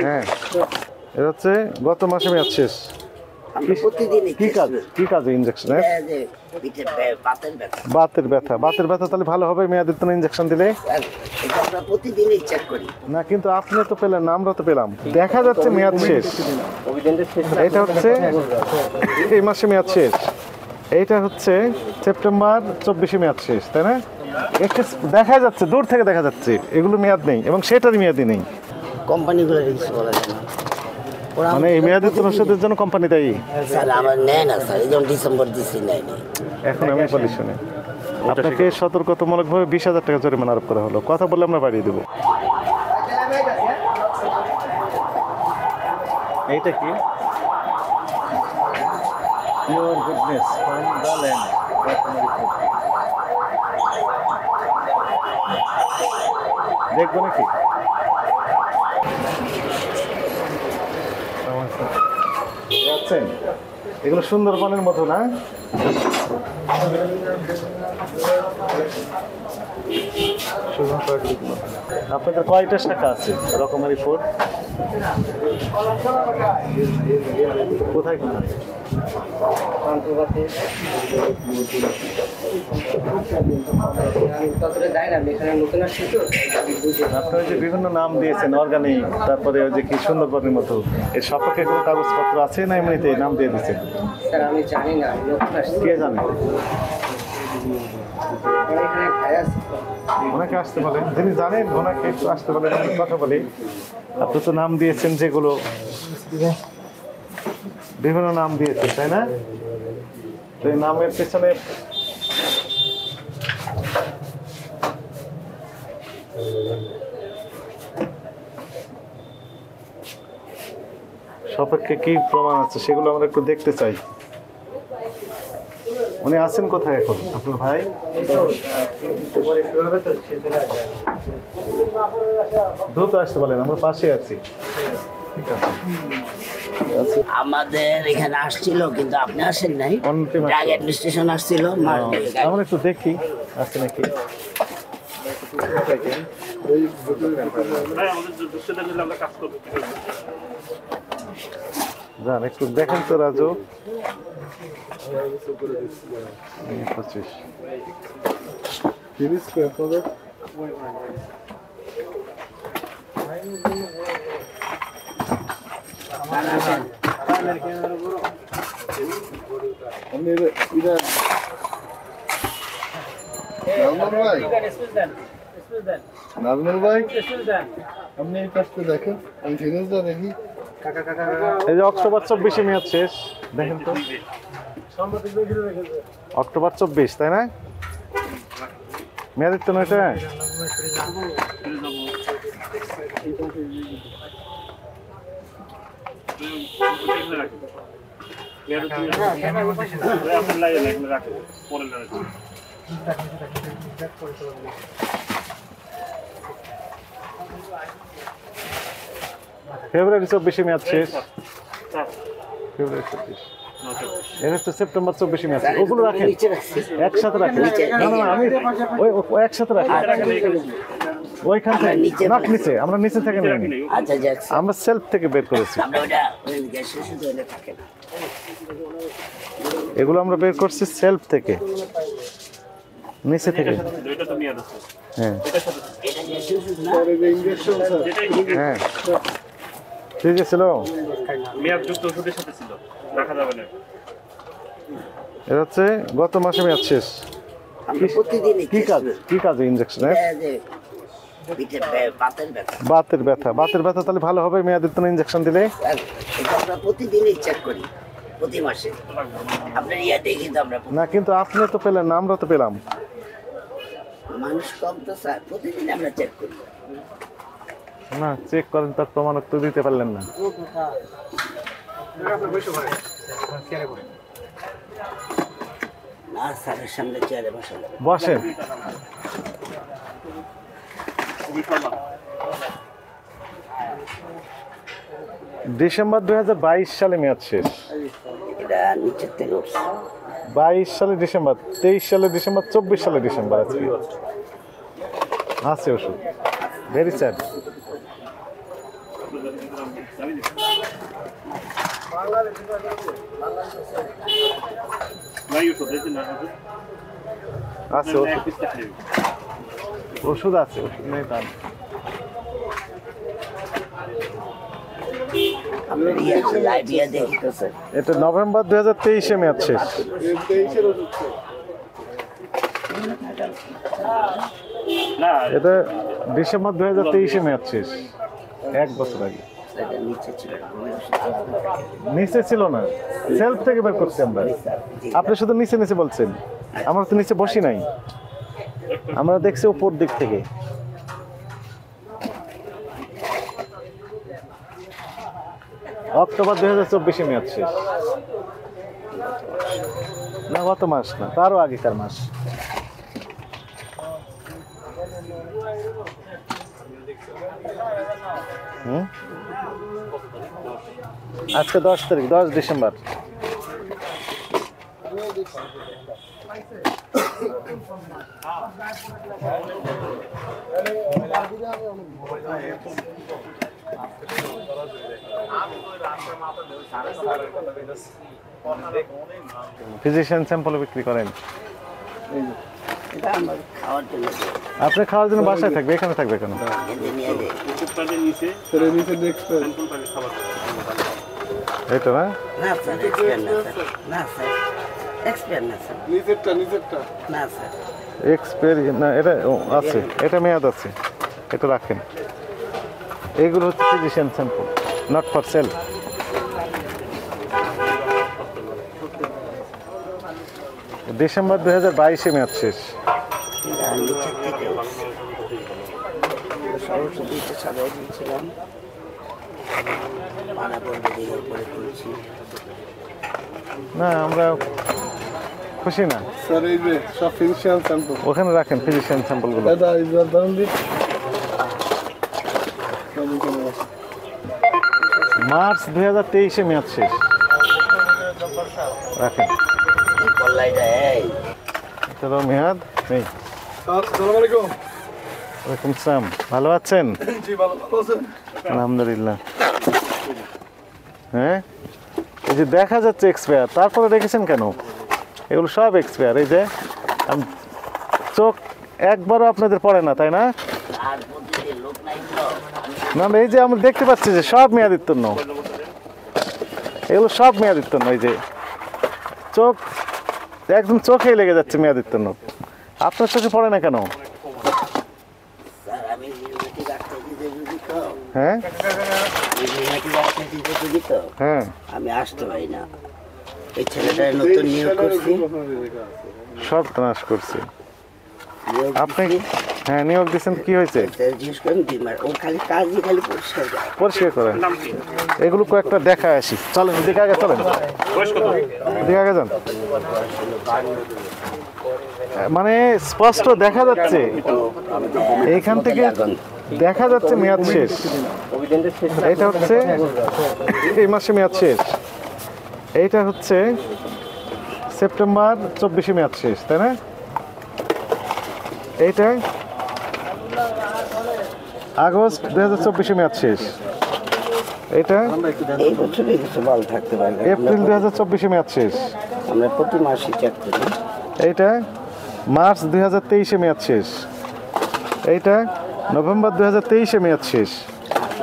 হ্যাঁ, এটা হচ্ছে গত মাসে মেয়াদ শেষ। কি কাজে ইনজেকশন? বাতের ব্যথা তাহলে ভালো হবে মেয়াদের তো ইনজেকশন দিলে না, কিন্তু আপনি তো পেলেন না, আমরা তো পেলাম। দেখা যাচ্ছে মেয়াদ শেষ। এটা হচ্ছে এই মাসে মেয়াদ শেষ, এইটা হচ্ছে সেপ্টেম্বর 24 মেয়াদ শেষ, তাই না? একটু দেখা যাচ্ছে, দূর থেকে দেখা যাচ্ছে এগুলো মেয়াদ নেই এবং সেটারই মেয়াদি নেই। কোম্পানিগুলো কিছু বলা যায় না, মানে এই মেয়াদি তোমার জন্য কোম্পানি দায়ী? স্যার আমার নেয় না স্যার, এই যেমন ডিসেম্বর দিচ্ছি নেয়নি। এখন আমি বলি শুনে, আপনাকে সতর্কতামূলকভাবে 20,000 টাকা জরিমানা আরোপ করা হলো। কথা বললে আমরা বাড়িয়ে দেবো। এইটা কি? Your goodness from the land. দেখবো নাকি? যাচ্ছেন, এগুলো সুন্দরবনের মতো না? আপনাদের কয়টা শাখা আছে রকমারি ফোর্ট? কোথায় আপনারা যে বিভিন্ন নাম দিয়েছেন অর্গানিক, তারপরে ওই যে কি সুন্দরবনের মতো, এর সপক্ষে কোনো কাগজপত্র আছে না এমনিতে নাম দিয়ে দিচ্ছেন? স্যার আমি জানি না, কে জানে? ওনাকে আসতে বলেন, যিনি জানেন ওনাকে একটু আসতে বলেন, কথা বলি। আপনি তো নাম দিয়েছেন যেগুলো, বিভিন্ন নাম দিয়েছেন তাই না? তো এই নামের পেছনে সপক্ষে কি প্রমাণ আছে সেগুলো আমরা একটু দেখতে চাই। উনি আছেন কোথায় এখন আপনার ভাই? দ্রুত আসতে বলেন, আমরা পাশে আছি। ঠিক আছে, আমাদের এখানে আসছিল কিন্তু আপনি আসেন নাই। ড্রাগ অ্যাডমিনিস্ট্রেশন আসছিল, আমরা একটু দেখি আছে নাকি। যান একটু দেখেন তো রাজু। 25 নাজমুল ভাই, আপনি এই কাজটা দেখেন, আমি জিনিসটা দেখি। এই যে অক্টোবর 24 মেয়াদ শেষ, দেখেন তো। অক্টোবর 24 তাই না? মেয়াদের তো না এটা? ফেব্রুয়ারি 24 মেয়াদ শেষ। ফেব্রুয়ারি 24, এটা তো সেপ্টেম্বর 24 মেয়াদ। ওগুলো রাখেন একসাথে, রাখেন। না না আমি ওই একসাথে রাখি ওইখান থেকে, নাক নিচে, আমরা নিচে থেকে নিই, আমরা সেলফ থেকে বের করেছি। এগুলো আমরা বের করছি সেলফ থেকে, নিচে থেকে। হ্যাঁ হ্যাঁ ঠিক আছে, মেয়াদযুক্ত ওষুধের সাথে ছিল, রাখা যাবে না। এটা হচ্ছে গত মাসে মেয়াদ শেষ। কি কাজে ইনজেকশন? বাতের ব্যথা তাহলে ভালো হবে মেয়াদের তো ইনজেকশন দিলে? প্রতিদিনই চেক করি, প্রতি মাসে। আপনার ইয়া দেখি তো আমরা না, কিন্তু আপনি তো পেলেন না, আমরা তো পেলাম। মানুষ কম তো স্যার, প্রতিদিন আমরা চেক করি। না, চেক করেন তার প্রমাণ তো দিতে পারলেন না। না স্যারের সামনে চেয়ারে বসেন। ডিসেম্বর 2022 সালে মেয়াদ শেষ। এটা নিচের থেকে 22 সালে ডিসেম্বর, 23 সালে ডিসেম্বর, 24 সালে ডিসেম্বর আছে ওষুধ। Very sad. আছে ওষুধ আছে, ওষুধ নেই তার। আপনার আইডিয়া দেখি তো স্যার। এটা নভেম্বর 2023-এ মেয়াদ শেষ। এটা ডিসেম্বর 2023-এ মেয়াদ শেষ, 1 বছর আগে। এটা নিচে ছিল, নিচে ছিল না, সেলফ থেকে বের করছি আমরা। আপনি শুধু নিচে নিচে বলছেন, আমরা তো নিচে বসি নাই, আমরা দেখছি উপর দিক থেকে। অক্টোবর 2024-এ মেয়াদ শেষ। না গত মাস না, তারও আগেকার মাস। আজকে 10 তারিখ, 10 ডিসেম্বর। ফিজিশিয়ান স্যাম্পল বিক্রি করেন? এটা আমার খাওয়ার জন্য। আপনি খাওয়ার জন্য বাসায় থাকবে, এখানে থাকবে কেন? এটা না? না স্যার, এক্সপায়ার না স্যার। না স্যার, এক্সপায়ার না স্যার। না স্যার। এক্সপায়ারি না, এটা আছে, এটা মেয়াদ আছে, এটা রাখেন। এইগুলো হচ্ছে physician sample, not for sale. December 2022-এ মেয়াদ শেষ। নিচের থেকে সরস্বতী দুইটা সাজাই দিয়েছিলাম, পানা পর্ব দিয়ে উপরে তুলছি। না আমরা খুশি না, স্যার এই যে সব ফিজিশিয়ান স্যাম্পল ওখানে রাখেন ফিজিশিয়ান স্যাম্পলগুলো। দাদা ইজবার দাম দি মার্চ 2023-এ মেয়াদ শেষ, রাখেন। এই কল্লাইটা এই এটারও মেয়াদ নেই। আসসালামু আলাইকুম। ওয়ালাইকুম সালাম, ভালো আছেন? জি ভালো আছেন? আলহামদুলিল্লাহ। হ্যাঁ, এই যে দেখা যাচ্ছে এক্সপায়ার, তারপরে রেখেছেন কেন? এগুলো সব এক্সপায়ার। এই যে চোখ একবারও আপনাদের পড়ে না, তাই না? আর প্রতিদিন লোক নাই তো। না এই যে আমরা দেখতে পাচ্ছি যে সব মেয়াদিত্তন্ন, এগুলো সব মেয়াদিত্তন্ন। এই যে চোখ একদম চোখেই লেগে যাচ্ছে মেয়াদিত্তন্ন, আপনার চোখে পড়ে না কেন? স্যার আমি ইউনিটি রাখতে দিতে যদি তো, হ্যাঁ ইউনিটি রাখতে দিতে যদি তো হ্যাঁ, আমি আসতে পারি না। এই ছেলেটা নতুন নিয়োগ করছি, সব নাশ করছে। নিয়োগ আপনি দিছি। হ্যাঁ নিয়োগ দিচ্ছেন, কি হয়েছে? স্যার জিজ্ঞেস করেন ডিমার, ও খালি কাজই খালি পরিষ্কার করে। পরিষ্কার করেন। এগুলো কয়েকটা দেখা আসি, চলেন এদিকে আগে, চলেন এদিকে আগে যান। মানে স্পষ্ট দেখা যাচ্ছে, এইখান থেকে দেখা যাচ্ছে মেয়াদ শেষ। এটা হচ্ছে এই মাসে মেয়াদ শেষ, এইটা হচ্ছে সেপ্টেম্বর 24-এ মেয়াদ শেষ, তাই না? এইটা আগস্ট 2024-এ মেয়াদ শেষ, এটা এই বছরই কিছু ভালো থাকতে পারে। এপ্রিল 2024-এ মেয়াদ শেষ, আমরা প্রতি মাসে চেক করি। এইটা মার্চ 2023-এ মেয়াদ শেষ, এইটা নভেম্বর 2023-এ মেয়াদ শেষ।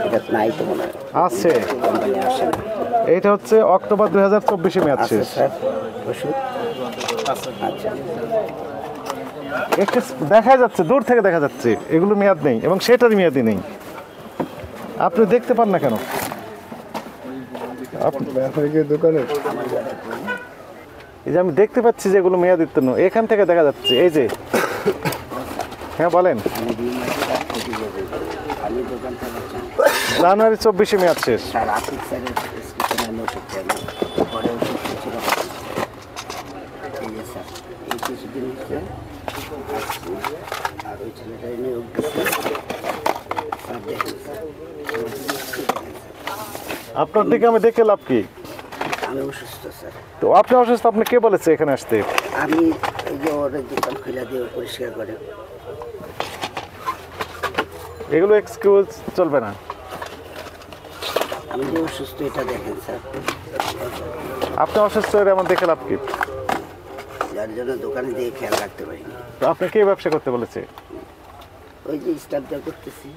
এটা নাই তো মনে হয়, আছে, কোম্পানি আসে না। এইটা হচ্ছে অক্টোবর 2024-এ মেয়াদ আছে শেষ। স্যার ওষুধ? আচ্ছা একটা দেখা যাচ্ছে, দূর থেকে দেখা যাচ্ছে এগুলো মেয়াদ নেই, এবং সেটার মেয়াদই নেই। আপনি দেখতে পান না কেন? আপনাদের দোকানে এই যে আমি দেখতে পাচ্ছি যে এগুলো মেয়াদিত্তন্ন, এখান থেকে দেখা যাচ্ছে। এই যে হ্যাঁ বলেন, আমি 2 মাসে রাখতে দিয়ে দেবো। আমি দোকান চালাচ্ছি। জানুয়ারি 24-এ মেয়াদ শেষ। স্যার আফিক স্যারের প্রেসক্রিপশনে আমি ওষুধ চাই না, পরে ওষুধ ছিল। এই যে স্যার এই কিছুদিন হচ্ছে আসছি, আর ওই ছেলেটাই নিয়োগ দিচ্ছে। স্যার দেখেন স্যার, আপনার দিকে আমি দেখে লাভ কি? আমি অসুস্থ স্যার। তো আপনি অসুস্থ, আপনি কে বলেছে এখানে আসতে? আমি এই যে ওর দোকান খুলে দিয়ে পরিষ্কার করে। এগুলো এক্সকিউজ চলবে না। আমি যে অসুস্থ এটা দেখেন স্যার, আপনি অসুস্থ হয়ে আমার দেখে লাভ কি? যার জন্য দোকানে দিয়ে খেয়াল রাখতে পারিনি। তো আপনি কে ব্যবসা করতে বলেছে? ওই যে স্টাফটা করতেছি।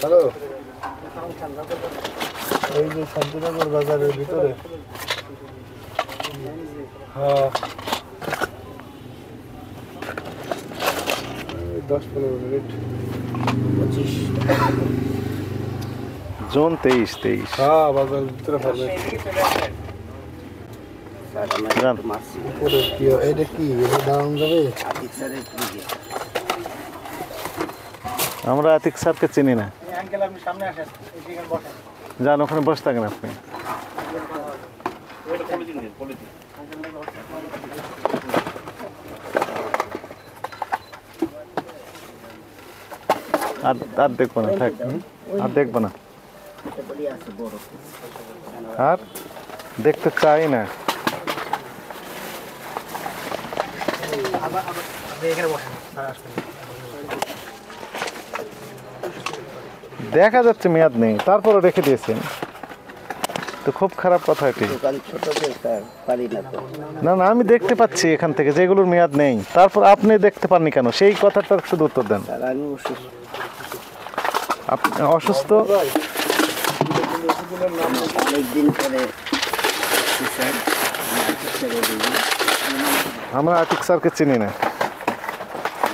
হ্যালো, এই যে শান্তিনগর বাজারের ভিতরে, হ্যাঁ 10-15 মিনিট। 25 জুন 23। হ্যাঁ বাজারের ভিতরে পাবে। স্যার আমার যান। একটু মারছি। ওরে কি এটা কি এটা দাম যাবে? আতিক স্যারের দিকে আমরা আতিক স্যারকে চিনি না। যান ওখানে বসে থাকেন আপনি। আর দেখবো না, থাক, আর দেখবো না, এটা বলি আছে বড়। আর দেখতে চাই না। দেখা যাচ্ছে মেয়াদ নেই, তারপরে রেখে দিয়েছেন, তো খুব খারাপ কথা এটি। দোকান ছোট তো স্যার, পারি না তো। না না, আমি দেখতে পাচ্ছি এখান থেকে যেগুলোর মেয়াদ নেই, তারপর আপনি দেখতে পাননি কেন সেই কথাটার শুধু উত্তর দেন। স্যার আমি অসুস্থ। আপনি অসুস্থ? অনেকদিন পরে আসছি স্যার, আমি আতিক স্যারের দিকে। আমরা আতিক স্যারকে চিনি না।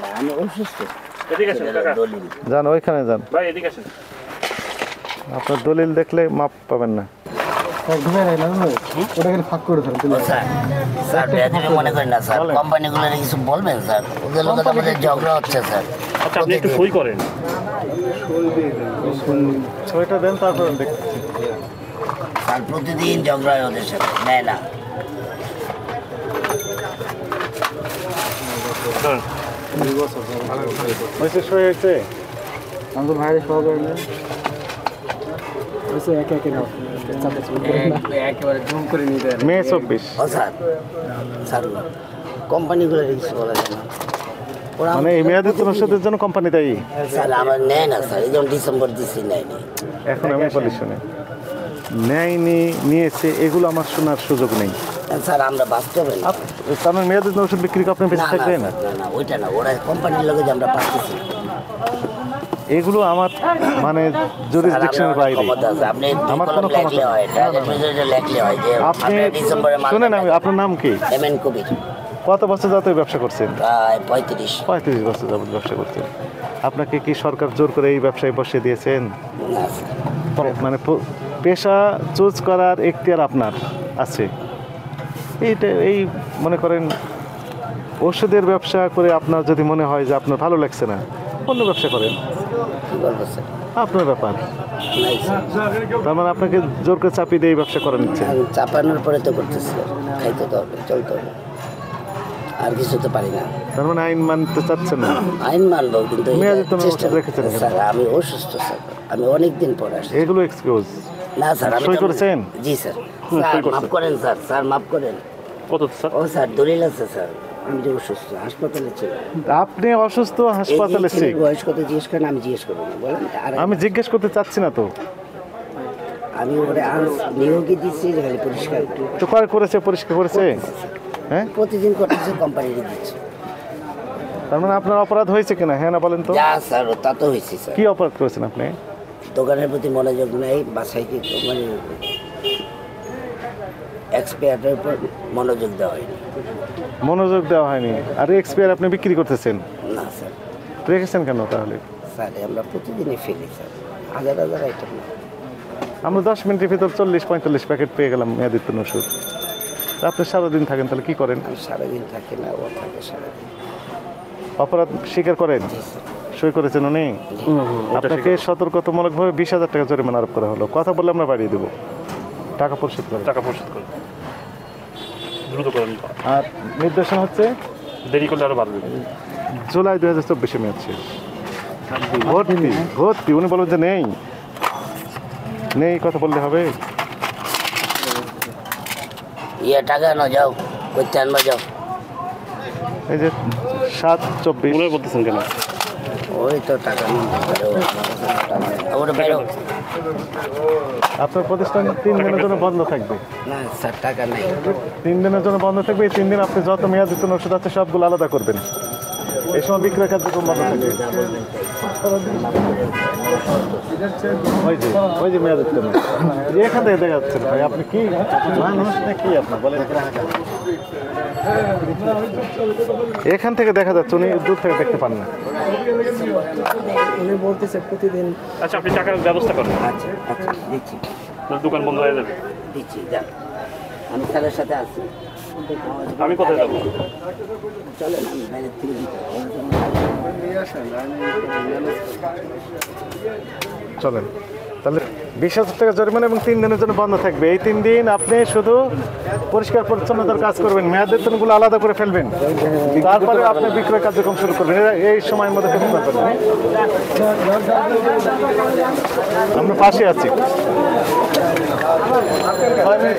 না, আমি অসুস্থ। এদিকে আসেন কাকা। দলিল যান ওইখানে যান, ভাই এদিকে আসেন। আপনার দলিল দেখলে মাপ পাবেন না। ওটা কিন্তু ফাঁক করে ধরেন। ও স্যার, স্যার বেয়াদবি মনে করেন না স্যার, কোম্পানিগুলোর কিছু বলবেন স্যার, ওদের লোকের আমাদের ঝগড়া হচ্ছে স্যার। আচ্ছা আপনি একটু সই করেন। ছয়টা দেন, তারপর দেখতেছি। স্যার প্রতিদিন ঝগড়া হয় ওদের সাথে, নেয় না। হয়েছে, সই হয়েছে। আমাদের ভাইয়ের সব একে একে নাও, একেবারে জুম করে নিতে। মে 24। ও স্যার, স্যার কোম্পানিগুলোর কিছু বলা যায় না। ওরা মানে এই মেয়াদি তোর জন্য কোম্পানি দায়ী? স্যার আমার নেয় না স্যার, এই যেমন ডিসেম্বর দিচ্ছি নেয়নি। এখন আমি বলি শুনে, নেয়নি, নিয়েছে, এগুলো আমার শোনার সুযোগ নেই। স্যার আমরা বাস্তবে না। তার মানে মেয়াদি ওষুধ বিক্রি করে আপনি না বেঁচে না থাকবেন? স্যার, না না ওইটা না, ওরা কোম্পানির লোকে যে আমরা পাচ্ছি। এগুলো আমার মানে জুরিসডিকশনের বাইরে। আমার কোনো ক্ষমতা নেই। আপনি শুনেন, আমি আপনার নাম কি? এমএন কবির, কত বছর যাবত ব্যবসা করছেন? প্রায় 35। 35 বছর যাবত ব্যবসা করছেন। আপনাকে কি সরকার জোর করে এই ব্যবসায় বসিয়ে দিয়েছেন? না স্যার, মানে পেশা চুজ করার এখতিয়ার আপনার আছে। এইটা এই মনে করেন ওষুধের ব্যবসা করে আপনার যদি মনে হয় যে আপনার ভালো লাগছে না, অন্য ব্যবসা করেন, কি বলবো স্যার, আপনার ব্যাপার। নাই স্যার। তার মানে আপনাকে জোর করে চাপিয়ে দিয়ে এই ব্যবসা করা নিচ্ছে। আমি চাপানোর পরে তো করতেছি স্যার, খাইতে তো হবে, চলতে হবে, আর কিছু তো পারি না। তার মানে আইন মানতে চাচ্ছেন না? আইন মানবো কিন্তু এটা মেয়াদি তো চেষ্টা ওষুধ রেখেছেন কেন? স্যার, আমি অসুস্থ স্যার, আমি অনেক দিন পরে আসছি। এগুলো এক্সকিউজ। না স্যার, আমি সই তো- করেছেন? জি স্যার। স্যার মাফ করেন স্যার, স্যার মাফ করেন। কত স্যার? ও স্যার দলিল আছে স্যার, আমি যে অসুস্থ, হাসপাতালে ছিল। আপনি অসুস্থ, এই হাসপাতালে যে ছেলের sick। বয়স কত জিজ্ঞেস করেন, আমি জিজ্ঞেস করবো না বলেন। আর আমি জিজ্ঞেস করতে চাচ্ছি না তো। আমি ওরে নিয়োগই দিচ্ছি, খালি পরিষ্কার একটু তো করেছে, পরিষ্কার করেছে, হ্যাঁ? প্রতিদিন করতেছে, কোম্পানির দিচ্ছে। তার মানে আপনার অপরাধ হয়েছে কিনা, হ্যাঁ না বলেন তো? যা স্যার তা তো হয়েছে স্যার, কি অপরাধ করেছেন আপনি? দোকানের প্রতি মনোযোগ নেই, বাসায় কি মানে এক্সপায়ারের উপর মনোযোগ দেওয়া হয়নি। মনোযোগ দেওয়া হয়নি, আর এক্সপায়ার আপনি বিক্রি করতেছেন, না স্যার, রেখেছেন কেন তাহলে? স্যার আমরা প্রতিদিনই ফেলি স্যার, হাজার হাজার আইটেম না। আমরা 10 মিনিটের ভিতর 40-45 প্যাকেট পেয়ে গেলাম মেয়াদিত্ব ওষুধ। আপনি সারাদিন থাকেন, তাহলে কি করেন? আমি সারাদিন থাকি না, ও থাকে সারাদিন। অপরাধ স্বীকার করেন? সই করেছেন উনি? আপনাকে সতর্কতামূলকভাবে 20,000 টাকা জরিমানা আরোপ করা হলো। কথা বললে আমরা বাড়িয়ে দেবো, টাকা পরিশোধ করেন। টাকা পরিশোধ করুন, দ্রুত করেন, আর নির্দেশনা হচ্ছে দেরি করলে আরো বাড়বে। জুলাই 2024 মেয়াদ শেষ। ভর্তি উনি বলবেন যে নেই, নেই কথা বললে হবে? টাকা না যাও, করতে আনবা যাও। এই যে 7/24 মনে বলতেছেন কেন? ওই তো টাকা নিয়ে ওরা বাইরে আপনার প্রতিষ্ঠান 3 দিনের জন্য বন্ধ থাকবে। না স্যার টাকা নেই 3 দিনের জন্য বন্ধ থাকবে। এই 3 দিন আপনি যত মেয়াদোত্তীর্ণ ওষুধ আছে সবগুলো আলাদা করবেন। এই সময় বিক্রয় কার্যক্রম বন্ধ থাকবে। ওই যে মেয়াদোত্তীর্ণ এখান থেকে দেখা যাচ্ছে না ভাই। আপনি কি মানুষ না কি আপনি বলেন? এখান থেকে দেখা যাচ্ছে, উনি দূর থেকে দেখতে পান না। উনি বলতেছে প্রতিদিন। আচ্ছা, আপনি টাকার ব্যবস্থা করেন, আচ্ছা আচ্ছা দিচ্ছি নাহলে দোকান বন্ধ হয়ে যাবে। দিচ্ছি যান, আমি স্যারের সাথে আছি। আমি কোথায় যাবো? চলেন আমি বাইরের থেকে চলেন তাহলে 20,000 টাকা জরিমানা এবং 3 দিনের জন্য বন্ধ থাকবে। এই 3 দিন আপনি শুধু পরিষ্কার পরিচ্ছন্নতার কাজ করবেন, মেয়াদোত্তীর্ণগুলো আলাদা করে ফেলবেন, তারপরে আপনি বিক্রয় কার্যক্রম শুরু করবেন। এই সময়ের মধ্যে করতে পারবেন। আমরা পাশে আছি। 6 মিনিট